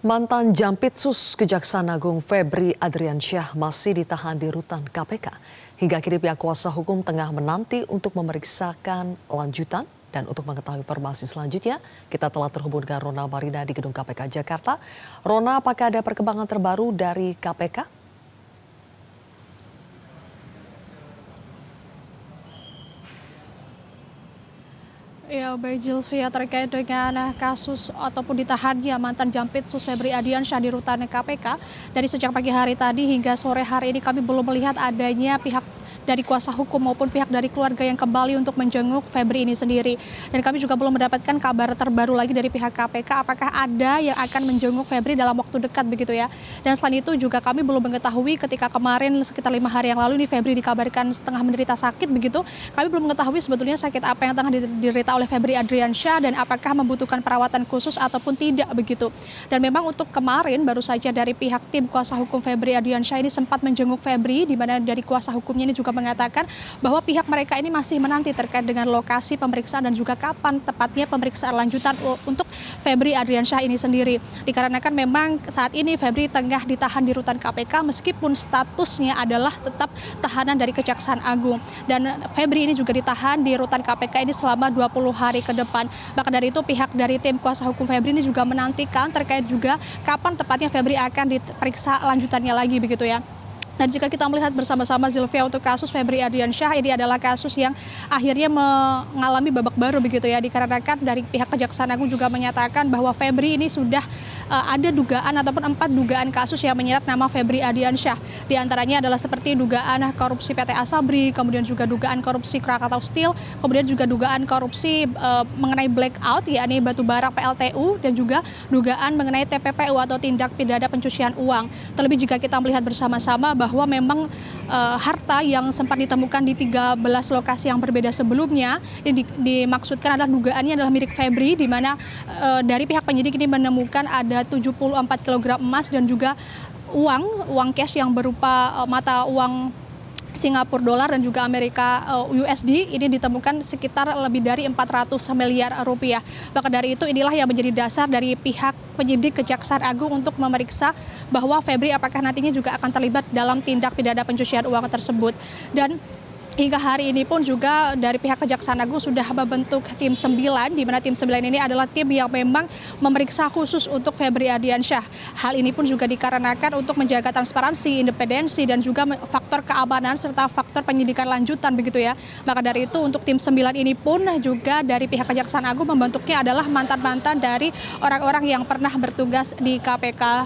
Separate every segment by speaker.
Speaker 1: Mantan Jampitsus Kejaksaan Agung Febri Adriansyah masih ditahan di rutan KPK. Hingga kini pihak kuasa hukum tengah menanti untuk memeriksakan lanjutan. Dan untuk mengetahui informasi selanjutnya, kita telah terhubung dengan Rona Marina di Gedung KPK Jakarta. Rona, apakah ada perkembangan terbaru dari KPK?
Speaker 2: Ya, baik Zulfia, terkait dengan kasus ataupun ditahannya mantan Jampitsus Febri Adriansyah di rutan KPK. Dari sejak pagi hari tadi hingga sore hari ini kami belum melihat adanya pihak dari kuasa hukum maupun pihak dari keluarga yang kembali untuk menjenguk Febri ini sendiri. Dan kami juga belum mendapatkan kabar terbaru lagi dari pihak KPK apakah ada yang akan menjenguk Febri dalam waktu dekat begitu ya. Dan selain itu juga kami belum mengetahui ketika kemarin sekitar 5 hari yang lalu ini Febri dikabarkan setengah menderita sakit begitu. Kami belum mengetahui sebetulnya sakit apa yang tengah diderita oleh Febri Adriansyah dan apakah membutuhkan perawatan khusus ataupun tidak begitu. Dan memang untuk kemarin baru saja dari pihak tim kuasa hukum Febri Adriansyah ini sempat menjenguk Febri, di mana dari kuasa hukumnya ini juga mengatakan bahwa pihak mereka ini masih menanti terkait dengan lokasi pemeriksaan dan juga kapan tepatnya pemeriksaan lanjutan untuk Febri Adriansyah ini sendiri. Dikarenakan memang saat ini Febri tengah ditahan di rutan KPK meskipun statusnya adalah tetap tahanan dari Kejaksaan Agung. Dan Febri ini juga ditahan di rutan KPK ini selama 20 hari ke depan. Maka dari itu pihak dari tim kuasa hukum Febri ini juga menantikan terkait juga kapan tepatnya Febri akan diperiksa lanjutannya lagi begitu ya. Dan jika kita melihat bersama-sama Zilvia untuk kasus Febri Adriansyah, ini adalah kasus yang akhirnya mengalami babak baru begitu ya, dikarenakan dari pihak Kejaksaan Agung juga menyatakan bahwa Febri ini sudah ada dugaan ataupun 4 dugaan kasus yang menyeret nama Febri Adriansyah. Di antaranya adalah seperti dugaan korupsi PT Asabri, kemudian juga dugaan korupsi Krakatau Steel, kemudian juga dugaan korupsi mengenai blackout yakni batubara PLTU dan juga dugaan mengenai TPPU atau tindak pidana pencucian uang. Terlebih jika kita melihat bersama-sama bahwa memang harta yang sempat ditemukan di 13 lokasi yang berbeda sebelumnya ini dimaksudkan adalah dugaannya adalah milik Febri, di mana dari pihak penyidik ini menemukan ada 74 kg emas dan juga uang cash yang berupa mata uang Singapura dolar dan juga Amerika USD ini ditemukan sekitar lebih dari 400 miliar rupiah. Maka dari itu inilah yang menjadi dasar dari pihak penyidik Kejaksaan Agung untuk memeriksa bahwa Febri apakah nantinya juga akan terlibat dalam tindak pidana pencucian uang tersebut. Dan hingga hari ini pun juga dari pihak Kejaksaan Agung sudah membentuk tim 9, di mana tim 9 ini adalah tim yang memang memeriksa khusus untuk Febri Adriansyah. Hal ini pun juga dikarenakan untuk menjaga transparansi, independensi, dan juga faktor keamanan serta faktor penyidikan lanjutan begitu ya. Maka dari itu untuk tim 9 ini pun juga dari pihak Kejaksaan Agung membentuknya adalah mantan-mantan dari orang-orang yang pernah bertugas di KPK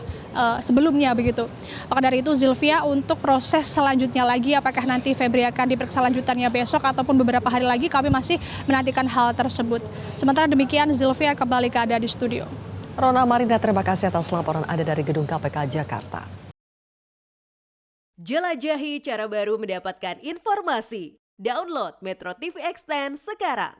Speaker 2: sebelumnya begitu. Maka dari itu Zilvia untuk proses selanjutnya lagi apakah nanti Febri akan diperiksa lanjutannya besok ataupun beberapa hari lagi kami masih menantikan hal tersebut. Sementara demikian Zilvia kembali ke Anda di studio.
Speaker 1: Rona Marina, terima kasih atas laporan Anda dari Gedung KPK Jakarta.
Speaker 3: Jelajahi cara baru mendapatkan informasi. Download Metro TV Extend sekarang.